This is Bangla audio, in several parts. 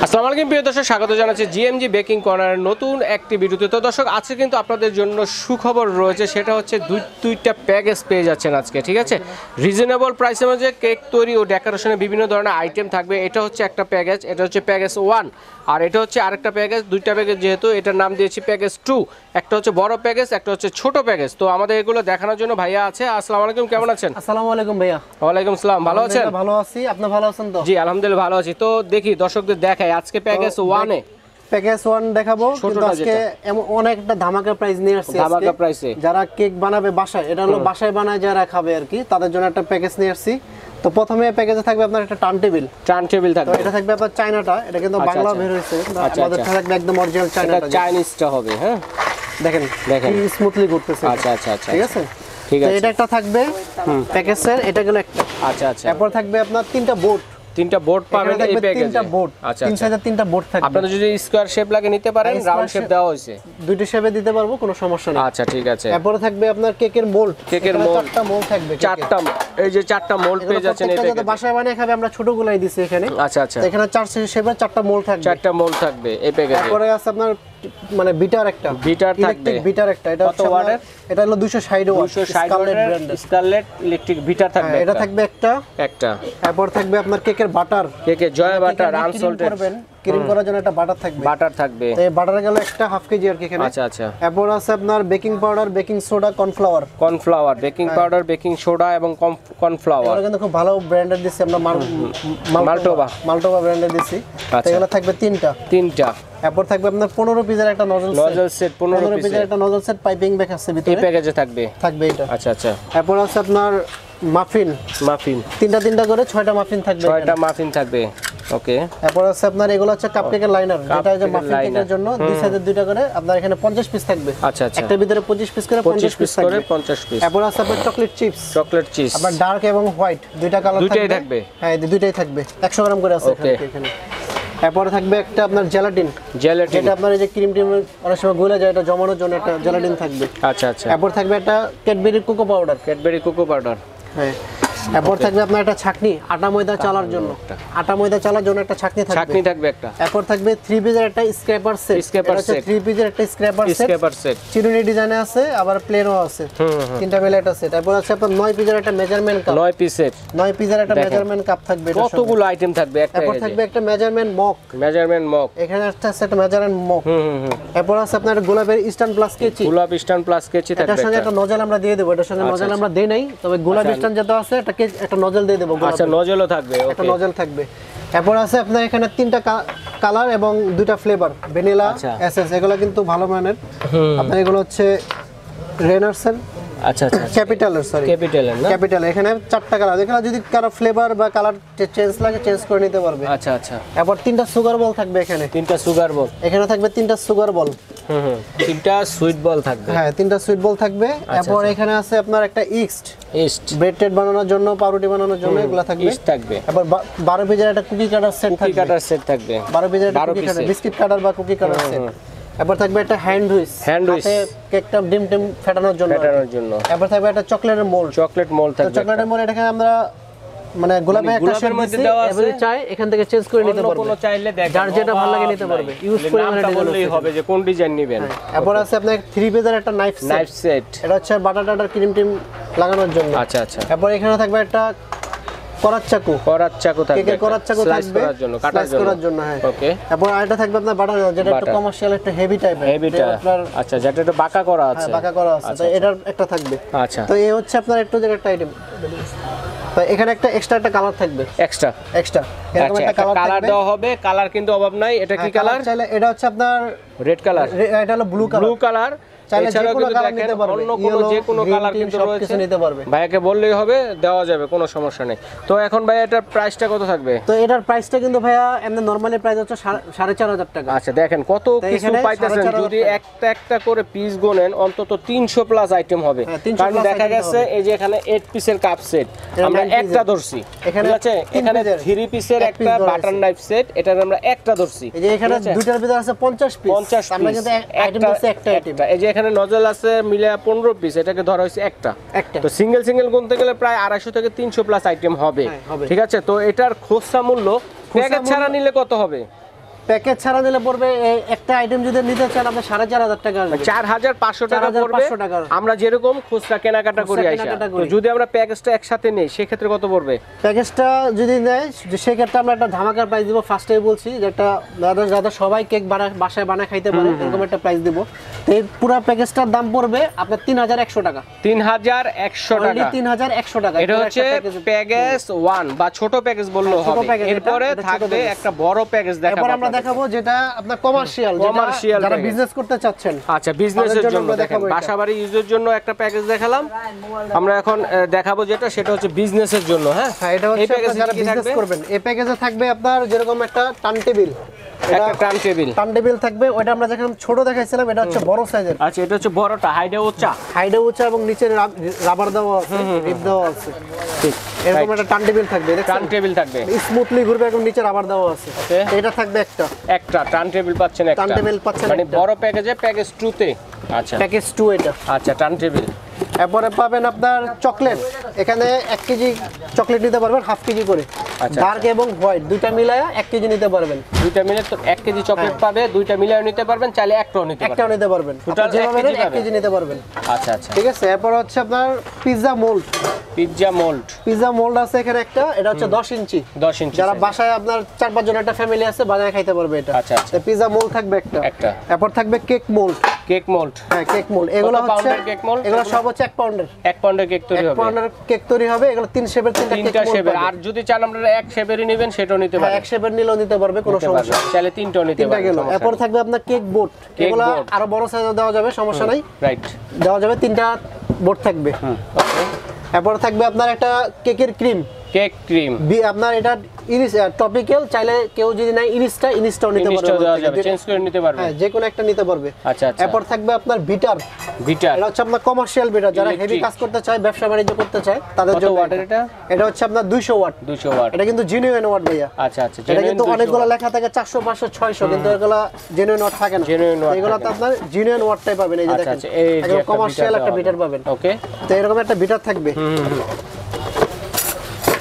আসসালামু আলাইকুম প্রিয় দর্শক, স্বাগত জানাচ্ছি জিএমজি বেকিং কর্নারের নতুন একটি ভিডিওতে। তো দর্শক, আজকে কিন্তু আপনাদের জন্য সুখবর রয়েছে, সেটা হচ্ছে দুইটা প্যাকেজ পেয়ে যাচ্ছেন আজকে। ঠিক আছে, রিজনেবল প্রাইসের মধ্যে কেক তৈরি ও ডেকোরেশনের বিভিন্ন ধরনের আইটেম থাকবে। এটা হচ্ছে একটা প্যাকেজ, এটা হচ্ছে প্যাকেজ 1, আর এটা হচ্ছে আরেকটা প্যাকেজ। দুইটা প্যাকেজ যেহেতু, এটার নাম দিয়েছি প্যাকেজ 2। একটা হচ্ছে বড় প্যাকেজ, একটা হচ্ছে ছোট প্যাকেজ। তো আমাদের এগুলো দেখানোর জন্য ভাইয়া আছে। আসসালামু আলাইকুম, কেমন আছেন? আসসালামু আলাইকুম ভাইয়া। ওয়ালাইকুম আসসালাম, ভালো আছেন? ভালো আছি, আপনি ভালো আছেন তো? জি আলহামদুলিল্লাহ ভালো আছি। তো দেখি দর্শকদের দেখাই আজকে প্যাকেজ 1 এ। প্যাকেজ 1 দেখাবো, কিন্তু আজকে অনেকটা ধামাকা প্রাইস নিয়ে আসছি। ধামাকা প্রাইসে যারা কেক বানাবে বাসায়, এটা হলো বাসায় বানায় যারা খাবে আর কি, তাদের জন্য একটা প্যাকেজ নিয়ে আসছি। তো প্রথমে প্যাকেজে থাকবে আপনার একটা টার্ন টেবিল থাকবে। এটা থাকবে আপনার চায়নাটা, এটা কিন্তু বাংলা বের হইছে, আমাদের থাকবে একদম অরিজিনাল চায়নাটা, চাইনিজটা হবে। হ্যাঁ দেখেন কি স্মুথলি ঘুরতেছে। আচ্ছা আচ্ছা আচ্ছা, ঠিক আছে ঠিক আছে। এটা একটা থাকবে প্যাকেজের, এটা গেল একটা। আচ্ছা আচ্ছা, এরপর থাকবে আপনার তিনটা বোর্ড পাবেন এই প্যাকেজে। তিনটা বোর্ড, তিন সাইজের তিনটা বোর্ড থাকবে। আপনারা যদি স্কয়ার শেপ লাগে নিতে পারেন, রাউন্ড শেপ দেওয়া হয়েছে, দুইটা শেপে দিতে পারবো, কোনো সমস্যা নেই। আচ্ছা ঠিক আছে। এরপর থাকবে আপনার কেকের মোল্ড, চারটা মোল্ড থাকবে। এই যে চারটা মোল্ড পেয়ে যাচ্ছেন এই প্যাকেজে। বাসায় বানিয়ে খাবে, আমরা ছোটগুলাই দিছি এখানে। আচ্ছা আচ্ছা, এখানে চার শেপের চারটা মোল্ড থাকবে, এই প্যাকেজে। তারপরে আছে আপনার মানে বিটার থাকবে, এটা কত ওয়াটের? এটা হলো 260 ওয়াট, 260 স্কারলেট ইলেকট্রিক বিটার থাকবে। এটা থাকবে একটা। এরপর থাকবে আপনার কেকের বাটার, জয় বাটার আনসল্টেড, ক্রিম করার জন্য একটা বাটার থাকবে। এই বাটার গেল একটা হাফ কেজি আর কি এখানে। আচ্ছা আচ্ছা। এরপর আছে আপনার baking powder, baking soda, cornflour, baking powder, baking soda এবং কর্নফ্লাওয়ার। এটা কিন্তু খুব ভালো ব্র্যান্ডের দিছি আমরা, মাল্টোবা ব্র্যান্ডের দিছি। এগুলো থাকবে তিনটা। এরপর থাকবে আপনার 15 পিসের একটা নজল সেট, 15 পিসের একটা নজল সেট, পাইপিং ব্যাগ আছে ভিতরে, এই প্যাকেজে থাকবে এটা। আচ্ছা আচ্ছা। এরপর আছে আপনার মাফিন তিনটা করে 6টা মাফিন থাকবে। ওকে। এরপর আছে আপনার এগুলো হচ্ছে কাপকেকের লাইনার, যেটা যে মাফিন কেকের জন্য দুই সাইজে দুইটা করে আপনার এখানে 50 পিস থাকবে। আচ্ছা আচ্ছা, একটা ভিতরে 25 পিস করে 50 পিস থাকবে। এরপর আছে আপনার চকলেট চিপস, আবার ডার্ক এবং হোয়াইট দুইটা কালার থাকবে। হ্যাঁ, দুইটাই থাকবে, 100 গ্রাম করে আছে এখানে। এরপরে থাকবে একটা আপনার জেলাটিন, যেটা আপনার এই যে ক্রিম অনেক সময় গলে যায়, এটা জমানোর জন্য একটা জেলাটিন থাকবে। আচ্ছা আচ্ছা। এরপর থাকবে একটা ক্যাডবেরি কোকো পাউডার। হ্যাঁ। এরপর থাকবে আপনার একটা ছাকনি, আটা ময়দা চালার জন্য একটা ছাকনি থাকবে একটা। এরপর থাকবে 3 পিসের একটা স্ক্র্যাপার সেট, 3 পিসের একটা স্ক্র্যাপার সেট, চিরুনি ডিজাইনে আছে, আবার প্লেনও আছে, তিনটা মিলে একটা সেট। এরপর আছে আপনার 9 পিসের একটা মেজারমেন্ট কাপ, 9 পিসের একটা মেজারমেন্ট কাপ থাকবে। কতগুলো আইটেম থাকবে একটা। এরপর থাকবে একটা মেজারমেন্ট মগ, এখানে একটা সেট মেজারমেন্ট মগ। এরপর আছে আপনার গোলাপের ইস্টার্ন প্লাস কেচি, থাকবে। এটার সঙ্গে একটা নজল আমরা দিয়ে দেব, এটার সঙ্গে নজল আমরা দেই নাই, তবে গোলাপ ইস্টার্ন যেটা আছে একটা নজল দিয়ে দেব। আচ্ছা, নজলও থাকবে, একটা নজল থাকবে। এরপর আছে আপনার এখানে 3টা কালার এবং 2টা ফ্লেভার, ভ্যানিলা, এসএস। এগুলো কিন্তু ভালো মানের। আপনার এগুলো হচ্ছে রেনারসের, আচ্ছা আচ্ছা, ক্যাপিটাল। এখানে 4টা কালার, এখানে যদি কারো ফ্লেভার বা কালার চেঞ্জ লাগে চেঞ্জ করে নিতে পারবে। আচ্ছা আচ্ছা। এরপর 3টা সুগার বল থাকবে এখানে, এখানে থাকবে 3টা সুগার বল, 3টা সুইট বল থাকবে। হ্যাঁ, 3টা সুইট বল থাকবে। এরপর এখানে আছে আপনার একটা ইস্ট ব্রেড বানানোর জন্য, পাউরুটি বানানোর জন্য এগুলা থাকবে। এরপর 12 পিসের একটা কুকি কাটার সেট থাকবে, 12 পিসের একটা কুকি কাটার, বিস্কিট কাটার বা কুকি কাটার সেট। এরপর থাকবে একটা হ্যান্ড হুইস, কেকটা ডিম ফাটানোর জন্য। এরপর থাকবে একটা চকলেটের মোল্ড থাকবে। চকলেটের মোল্ড এটাকে আমরা মানে গোলাপের একটা শেপ দিছি, এবারে চাই এখান থেকে চেঞ্জ করে নিতে পারবে, কোনো চাইলে দেখেন যার যেটা ভালো লাগে নিতে পারবে, ইউজ করে মানে বললেই হবে যে কোন ডিজাইন নেবেন। এরপর আছে আপনার 3 পিসের একটা নাইফ সেট, এটা হচ্ছে বাটার ক্রিম লাগানোর জন্য। আচ্ছা আচ্ছা। এরপর এখানে থাকবে একটা করাত চাকু থাকবে, কেকের করাত চাকু থাকবে স্লাইস করার জন্য। হ্যাঁ, ওকে। এরপর আরেকটা থাকবে আপনার বাটার, যেটা একটু কমার্শিয়াল, একটা হেভি টাইপের, আপনার আচ্ছা, যেটা একটু বাঁকা করা আছে। তো এটার একটা থাকবে। আচ্ছা। তো এই হচ্ছে আপনার একটু যেটা একটা আইটেম। তো এখানে একটা এক্সট্রা একটা কালার থাকবে, এক্সট্রা এরকম একটা কালার দেওয়া হবে। কালার কিন্তু অভাব নাই। এটা কি কালার? এটা হচ্ছে আপনার রেড কালার, এটা হলো ব্লু কালার। চাইলে যে কোনো কালার নিতে পারবে, অন্য যে কোনো কালার কিন্তু রয়েছে, নিতে পারবে। ভাইয়াকে বললেই হবে, দেওয়া যাবে, কোনো সমস্যা নেই। তো এখন ভাই এটার প্রাইসটা কত থাকবে? তো এটার প্রাইসটা কিন্তু ভাইয়া এমনি নরমালি প্রাইস হচ্ছে 4500 টাকা। আচ্ছা, দেখেন কত কিছু পাইতেছেন। যদি একটা করে পিস গোনেন, অন্তত 300 প্লাস আইটেম হবে। কারণ দেখা গেছে এই যে এখানে 8 পিসের কাপ সেট আমরা একটা ধরছি, ঠিক আছে। এখানে 3 পিসের একটা বাটার নাইফ সেট, এটা আমরা একটা ধরছি। এই যে এখানে দুইটার ভিতরে আছে 50 পিস, আমরা কিন্তু আইটেম ধরছি একটা আইটেম। এই যে এখানে নজল আছে মিলে 15 পিস, এটাকে ধরা হয়েছে একটা। তো সিঙ্গেল গুনতে গেলে প্রায় 250 থেকে 300 প্লাস আইটেম হবে, ঠিক আছে। তো এটার খুচরা মূল্য প্যাকেজ ছাড়া নিলে কত হবে? প্যাকেজ ছাড়া নিলে পড়বে একটা আইটেম যদি নিতে চান আপনি 4500 টাকা আসবে। 4500 টাকা পড়বে। আমরা যেরকম খুচরা কেনাকাটা করি আইসা, তো যদি আমরা প্যাকেজটা একসাথে নেই সেক্ষেত্রে কত পড়বে? প্যাকেজটা যদি নেয় সেক্ষেত্রে আমরা একটা ধামাকার প্রাইস দিব। ফার্স্টেই বলছি যে একটা দাদা সবাই কেক বাসায় বানায় খাইতে পারে এরকম একটা প্রাইস দিব। তো এই পুরো প্যাকেজটার দাম পড়বে আপনার 3100 টাকা। 3100 টাকা, 3100 টাকা। এটা হচ্ছে প্যাকেজ 1 বা ছোট প্যাকেজ বললেও হবে। এরপরে থাকবে একটা বড় প্যাকেজ দেখাবো। এরপর আমরা দেখাবো যেটা আপনার কমার্শিয়াল, যারা বিজনেস করতে চাচ্ছেন। আচ্ছা, বিজনেসের জন্য দেখেন, বাসাবাড়ি ইউজের জন্য একটা প্যাকেজ দেখালাম। আমরা এখন দেখাবো সেটা হচ্ছে বিজনেসের জন্য। হ্যাঁ, এটা হচ্ছে যারা বিজনেস করবেন। এই প্যাকেজে থাকবে আপনার যেরকম একটা টার্ন টেবিল, একটা টার্ন টেবিল থাকবে। ওটা আমরা যখন ছোট দেখাইছিলাম, এটা হচ্ছে বড় সাইজের। আচ্ছা, এটা হচ্ছে বড়টা, হাইডে উঁচা এবং নিচে রাবার দেওয়া আছে, রিপ দেওয়া আছে। ঠিক এরকম একটা টার্ন টেবিল থাকবে। থাকবে, স্মুথলি ঘুরবে এবং নিচে রাবার দেওয়া আছে। এটা থাকবে একটা টার্ন টেবিল পাচ্ছেন, মানে বড় প্যাকেজে প্যাকেজ 2 তে। আচ্ছা, প্যাকেজ 2 এটা। আচ্ছা, টার্ন টেবিল। এরপরে পাবেন আপনার চকলেট। এখানে 1 কেজি চকলেট নিতে পারবেন, হাফ কেজি করে। ডার্ক এবং হোয়াইট দুইটা মিলায়া 1 কেজি নিতে পারবেন। দুইটা মিলে তো 1 কেজি চকলেট পাবে, দুইটা মিলায়া নিতে পারবেন, চাইলে একটাও নিতে পারবেন। টোটাল 1 কেজি নিতে পারবেন। আচ্ছা আচ্ছা, ঠিক আছে। এরপর হচ্ছে আপনার পিৎজা মোল্ড আছে এখানে একটা। এটা হচ্ছে 10 ইঞ্চি। যারা বাসায় আপনার 4-5 জন একটা ফ্যামিলি আছে, বানায় খাইতে পারবে এটা। আচ্ছা আচ্ছা, পিৎজা মোল্ড থাকবে একটা। এরপর থাকবে কেক মোল্ড। হ্যাঁ, কেক মোল্ড। এগুলো হচ্ছে এগুলো সব হচ্ছে 1 পাউন্ডের কেক তৈরি হবে। এগুলো 3 শেপের 3টা শেপ। আর যদি চান আপনারা 1 শেপেরই নেবেন সেটাও নিতে পারবেন। 1 শেপের নিলেও নিতে পারবে, কোনো সমস্যা নেই। চাইলে 3টাও নিতে পারবেন। এরপর থাকবে আপনার কেক বোর্ড। এগুলো আরো বড় সাইজে দেওয়া যাবে, সমস্যা নাই। রাইট, দেওয়া যাবে। 3টা বোর্ড থাকবে। ওকে। এরপর থাকবে আপনার একটা কেকের ক্রিম। আপনার এটা ইরিস টপিক্যাল, চাইলে কেউ যদি নাই ইরিসটাও নিতে পারবে, চেঞ্জ করে নিতে পারবে। হ্যাঁ, যে কোনো একটা নিতে পারবে। আচ্ছা আচ্ছা। এরপর থাকবে আপনার বিটার। এটা হচ্ছে আপনার কমার্শিয়াল বিটার, যারা হেভি কাজ করতে চায়, ব্যবসা বাণিজ্য করতে চায় তাদের জন্য। এটা হচ্ছে আপনার 200 ওয়াট। এটা কিন্তু জেনুইন ওয়াট ভাইয়া। আচ্ছা আচ্ছা, এটা কিন্তু অনেকগুলো লেখা থাকে 400 500 600, কিন্তু এগুলো জেনুইন ওয়াট থাকে না। এগুলোতে আপনার জেনুইন ওয়াটটাই পাবেন। এই যে দেখেন, একদম কমার্শিয়াল একটা বিটার পাবেন। ওকে। তো এরকম একটা বিটার থাকবে।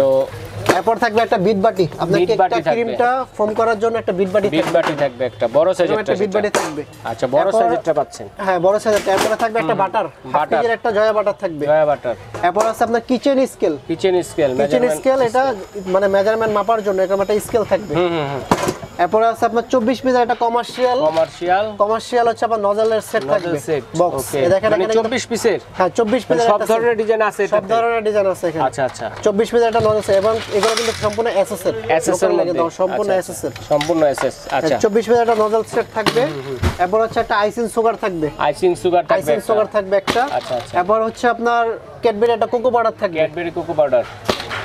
তো এরপর থাকবে একটা বিট বাটি। আপনার কেকটা ক্রিমটা ফর্ম করার জন্য একটা বিট বাটি থাকবে, একটা বড় সাইজের একটা বিট বাটি থাকবে। আচ্ছা, বড় সাইজেরটা পাচ্ছেন। হ্যাঁ, বড় সাইজেরটা। এরপর থাকবে একটা বাটার, বাটার একটা জয়া বাটার থাকবে। এরপর আছে আপনার কিচেন স্কেল। এটা মানে মেজারমেন্ট মাপার জন্য এরকম একটা স্কেল থাকবে। এরপর আছে আপনার 24 পিসের একটা কমার্শিয়াল হচ্ছে আপনার নজলের সেট থাকবে, বক্স। এই দেখেন এখানে 24 পিসের। হ্যাঁ, 24 পিসের সব ধরনের ডিজাইন আছে, সব ধরনের ডিজাইন আছে এখানে। আচ্ছা আচ্ছা, 24 পিসের একটা নজল আছে এবং এগুলো কিন্তু সম্পূর্ণ এসএস এর লাগে দাও, সম্পূর্ণ এসএস। আচ্ছা, 24 পিসের একটা নজল সেট থাকবে। এরপর হচ্ছে একটা আইসিং সুগার থাকবে একটা। আচ্ছা আচ্ছা। এরপর হচ্ছে আপনার ক্যাডবেরি একটা কোকো পাউডার থাকবে।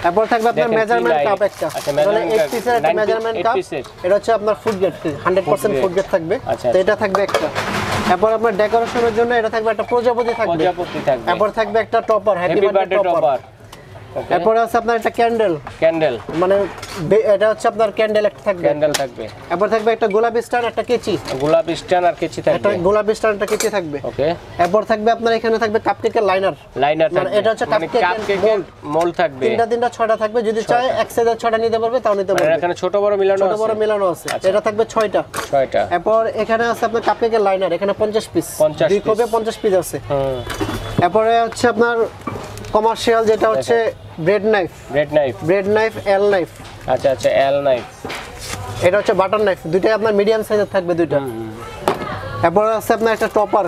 এরপর থাকবে আপনার মেজারমেন্ট কাপ একটা, মানে 8 পিসের একটা মেজারমেন্ট কাপ। এটা হচ্ছে আপনার ফুড গ্রেড, 100% ফুড গ্রেড থাকবে। তো এটা থাকবে একটা। এরপর আপনার ডেকোরেশনের জন্য এটা থাকবে একটা প্রজাপতি থাকবে। এরপর থাকবে একটা টপার, হ্যাপি বার্থডে টপার। এরপর আছে আপনার একটা ক্যান্ডেল, মানে এটা হচ্ছে আপনার ক্যান্ডেল একটা থাকবে। এরপর থাকবে একটা গোলাপি স্টার, একটা কেচি। থাকবে। ওকে। এরপর থাকবে আপনার এখানে থাকবে কাপকেকের লাইনার থাকবে। এটা হচ্ছে কাপকেকের মোল্ড থাকবে। 3টা 6টা থাকবে। যদি চায় এক সাইজের 6টা নিতে পারবে, তাও নিতে পারবে। এখানে ছোট বড় মিলানো আছে। এটা থাকবে 6টা। এরপর এখানে আছে আপনার কাপকেকের লাইনার, এখানে 50 পিস, 2 কপে 50 পিস আছে। এরপরে হচ্ছে আপনার কমার্শিয়াল, যেটা হচ্ছে ব্রেড নাইফ, এল নাইফ। আচ্ছা আচ্ছা, এল নাইফ। এটা হচ্ছে বাটার নাইফ। দুইটাই আপনার মিডিয়াম সাইজের থাকবে, দুইটা। এরপর আছে আপনার একটা টপার,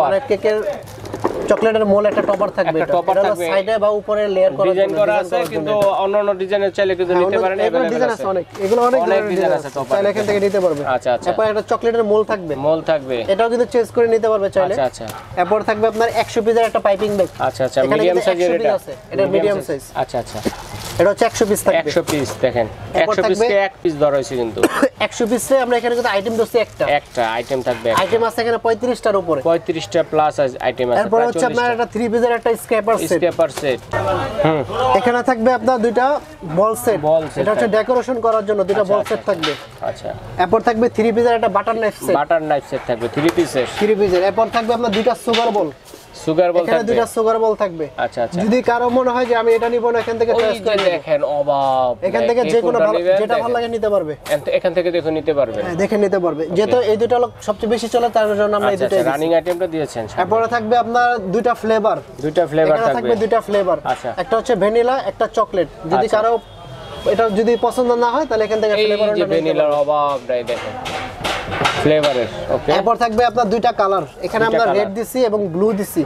মানে কেকের চকলেটের মোল একটা টপার থাকবে। এটা সাইডে বা উপরে লেয়ার করা আছে, কিন্তু অন্যান্য ডিজাইনের চাইলে কিন্তু নিতে পারেন। ডিজাইন আছে অনেক, এগুলো অনেক ডিজাইন আছে, চাইলে এখান থেকে নিতে পারবে। আচ্ছা আচ্ছা। এরপর একটা চকলেটের মোল থাকবে, এটাও কিন্তু চেঞ্জ করে নিতে পারবে চাইলে। আচ্ছা আচ্ছা। এরপর থাকবে আপনার 100 পিসের একটা পাইপিং ব্যাগ। আচ্ছা আচ্ছা, মিডিয়াম সাইজের এটা মিডিয়াম সাইজ। আচ্ছা আচ্ছা। এটা হচ্ছে 100 পিস থাকবে। 100 পিস দেখেন, 100 পিসকে 1 পিস ধরা হয়েছে কিন্তু। 100 পিসে আমরা এখানে কিন্তু আইটেম দোস্তি একটা আইটেম থাকবে। আইটেম আছে এখানে 35টার উপরে, 35টা প্লাস আইটেম আছে। এরপর হচ্ছে আপনার একটা 3 পিসের একটা স্ক্র্যাপার সেট। এখানে থাকবে আপনার দুইটা বল সেট। এটা হচ্ছে ডেকোরেশন করার জন্য দুইটা বল সেট থাকবে। আচ্ছা। এরপর থাকবে 3 পিসের একটা বাটার নাইফ সেট থাকবে 3 পিসের। এরপর থাকবে আপনার দুইটা সুগার বল সুগার বল এখানে দুইটা সুগার বল থাকবে। আচ্ছা আচ্ছা, যদি কারো মনে হয় যে আমি এটা নিব না, এখান থেকে চয়েস করে দেখেন অবাব, এখান থেকে যে কোনো যেটা ভালো লাগে নিতে পারবে, এখান থেকে দেখে নিতে পারবেন। হ্যাঁ দেখে নিতে পারবে, যেহেতু এই দুটো হলো সবচেয়ে বেশি চলে তার জন্য আমরা এই দুটোই রানিং আইটেমটা দিয়েছেন। এরপরে থাকবে আপনার দুইটা ফ্লেভার থাকবে দুইটা ফ্লেভার, একটা হচ্ছে ভ্যানিলা, একটা চকলেট। যদি কারো এটা যদি পছন্দ না হয় তাহলে এখান থেকে ফ্লেভার এই যে ভ্যানিলার অভাবটাই দেখেন ফ্লেভারের। ওকে, এরপর থাকবে আপনার দুইটা কালার, এখানে আমরা রেড দিছি এবং ব্লু দিছি।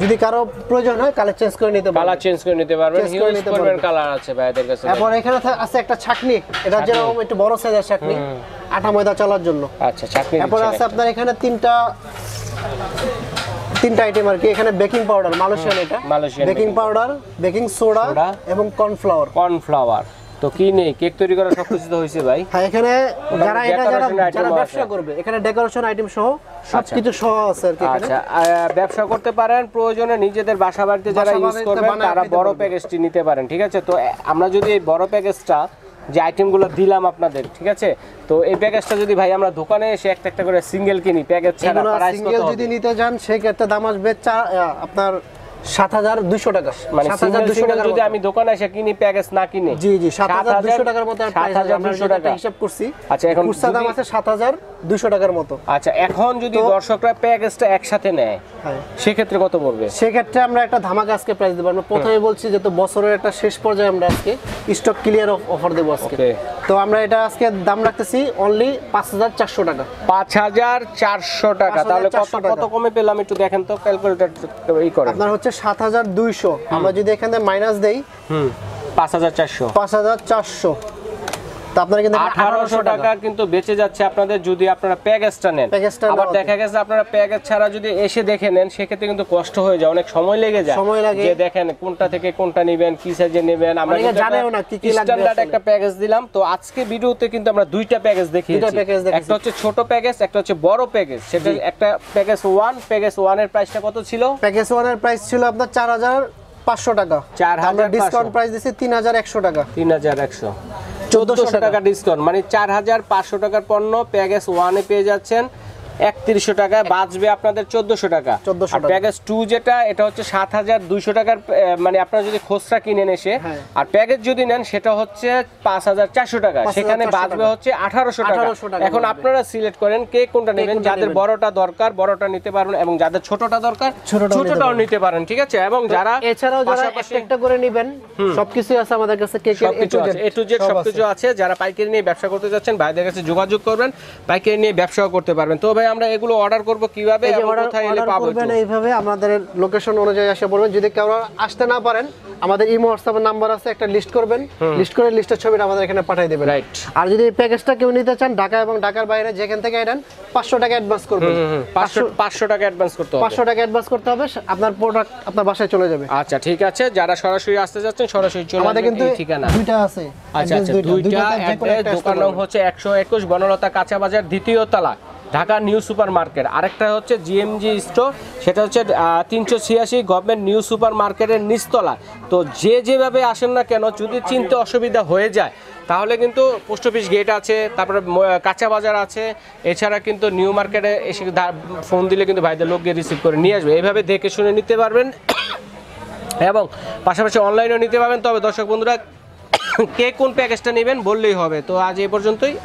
যদি কারো প্রয়োজন হয় কালার চেঞ্জ করে নিতে পারবেন, কালার চেঞ্জ করে নিতে পারবেন, হিউজ পরিমাণ কালার আছে ভাইদের কাছে। এরপর এখানে আছে একটা ছাকনি, এটা যেরকম একটু বড় সাইজের ছাকনি, আটা ময়দা চলার জন্য। আচ্ছা, ছাকনি। এরপর আছে আপনার এখানে তিনটা আইটেম আর কি। এখানে বেকিং পাউডার, মালয়েশিয়ান, এটা বেকিং পাউডার, বেকিং সোডা এবং কর্নফ্লাওয়ার। তো কি নেই, কেক তৈরি করা সব কিছু তো হইছে ভাই। হ্যাঁ, এখানে যারা ব্যবসা করবে, এখানে ডেকোরেশন আইটেম সহ সবকিছু সহ আছে আর কি। আচ্ছা, ব্যবসা করতে পারেন, প্রয়োজনে নিজেদের বাসা বাড়িতে যারা ইউজ করবেন তারা বড় প্যাকেজটি নিতে পারেন। ঠিক আছে, তো আমরা যদি এই বড় প্যাকেজটা যে আইটেমগুলো দিলাম আপনাদের, ঠিক আছে, তো এই প্যাকেজটা যদি ভাই আমরা দোকানে এসে একটা একটা করে সিঙ্গেল কিনি, প্যাকেজ ছাড়া প্রাইস কত হবে? যদি নিতে যান সেই ক্ষেত্রে দাম আসবে আপনার 7200 টাকা। মানে 7200 টাকা যদি আমি দোকানে এসে কিনি, প্যাকেজ না কিনে, জি 7200 টাকার মতো প্রাইস আছে। আমরা যেটা হিসাব করছি, আচ্ছা, এখন খুচরা দাম আছে 7200 টাকার মতো। আচ্ছা, এখন যদি দর্শকরা প্যাকেজটা একসাথে নেয়, সেই ক্ষেত্রে কত পড়বে? সেই ক্ষেত্রে আমরা একটা ধামাকা আজকে প্রাইস দেব। আমরা প্রথমে বলছি যে তো বছরের একটা শেষ পর্যায়ে আমরা আজকে স্টক ক্লিয়ার অফার দেব আজকে। তো আমরা এটা আজকে দাম রাখতেছি অনলি 5400 টাকা। 5400 টাকা। তাহলে কত কমে পেলাম একটু দেখেন তো, ক্যালকুলেটর এই করেন। আপনার হচ্ছে 7200, আমরা যদি এখানে মাইনাস দেই 5400, তো আপনারা কিন্তু 1800 টাকা কিন্তু বেঁচে যাচ্ছে আপনাদের যদি আপনারা প্যাকেজটা নেন। আবার দেখা গেছে আপনারা প্যাকেজ ছাড়া যদি এসে দেখে নেন, সেক্ষেত্রে কিন্তু কষ্ট হয়ে যায়, অনেক সময় লেগে যায়, যে দেখেন কোনটা থেকে কোনটা নেবেন, কি সাইজে নেবেন। আমরা জানেও না কি কি লাগবে। স্ট্যান্ডার্ড একটা প্যাকেজ দিলাম। তো আজকে ভিডিওতে কিন্তু আমরা দুইটা প্যাকেজ দেখিয়েছি, একটা হচ্ছে ছোট প্যাকেজ, একটা হচ্ছে বড় প্যাকেজ। সেটা একটা প্যাকেজ 1, প্যাকেজ 1 এর প্রাইসটা কত ছিল? প্যাকেজ 1 এর প্রাইস ছিল আপনার 4500 টাকা। আমরা ডিসকাউন্ট প্রাইস দিছি 3100 টাকা। 3100, 1400 টাকা ডিসকাউন্ট, মানে 4500 টাকার পণ্য প্যাকেজ 1 এ পেয়ে যাচ্ছেন 3100 টাকায়, বাঁচবে আপনাদের 1400 টাকা। আর প্যাকেজ 2 যেটা, এটা হচ্ছে 7200 টাকার, মানে আপনারা যদি খুচরা কিনেন এসে, আর প্যাকেজ যদি নেন সেটা হচ্ছে 5400 টাকা, সেখানে বাঁচবে হচ্ছে 1800 টাকা। এখন আপনারা সিলেক্ট করেন কে কোনটা নেবেন। যাদের বড়টা দরকার বড়টা নিতে পারবেন, এবং যাদের ছোটটা দরকার ছোটটাও নিতে পারেন। ঠিক আছে, এবং যারা এছাড়াও যারা একটা করে নেবেন, সবকিছু আছে আমাদের কাছে, কেকের A to Z সবকিছু আছে। যারা পাইকারি নিয়ে ব্যবসা করতে যাচ্ছেন, ভাইদের কাছে যোগাযোগ করবেন, পাইকারি নিয়ে ব্যবসাও করতে পারবেন। তো ভাই আমরা এগুলো অর্ডার করব কিভাবে এবং কোথায় এলে পাবো? এইভাবে আমাদের লোকেশন অনুযায়ী এসে বলবেন। যদি কেউ আসতে না পারেন, আমাদের ইমো হোয়াটসঅ্যাপ নাম্বার আছে, একটা লিস্ট করবেন, লিস্ট করে লিস্টের ছবিটা আমাদের এখানে পাঠিয়ে দেবেন। রাইট। আর যদি এই প্যাকেজটা কেউ নিতে চান, ঢাকা এবং ঢাকার বাইরে যেখান থেকে নেন, 500 টাকা অ্যাডভান্স করবেন। 500 টাকা অ্যাডভান্স করতে হবে। 500 টাকা অ্যাডভান্স করতে হবে, আপনার প্রোডাক্ট আপনার বাসায় চলে যাবে। আচ্ছা, ঠিক আছে। যারা সরাসরি আসতে যাচ্ছেন সরাসরি চলে আসবেন। আমাদের কিন্তু ঠিকানা দুইটা আছে। আচ্ছা, দুইটা অ্যাড্রেস। দোকান নাম হচ্ছে 121 বনলতা কাঁচা বাজার, দ্বিতীয় তলা, ঢাকা নিউ সুপার মার্কেট। আরেকটা হচ্ছে জিএমজি স্টোর, সেটা হচ্ছে 386 গভর্নমেন্ট নিউ সুপার মার্কেটের নিচতলা। তো যেভাবে আসেন না কেন, যদি চিনতে অসুবিধা হয়ে যায় তাহলে কিন্তু পোস্ট অফিস গেট আছে, তারপরে কাঁচা বাজার আছে। এছাড়া কিন্তু নিউ মার্কেটে এসে ফোন দিলে কিন্তু ভাইদের লোক গিয়ে রিসিভ করে নিয়ে আসবে। এইভাবে দেখে শুনে নিতে পারবেন, এবং পাশাপাশি অনলাইনেও নিতে পারবেন। তবে দর্শক বন্ধুরা, কে কোন প্যাকেজটা নেবেন বললেই হবে। তো আজ এই পর্যন্তই।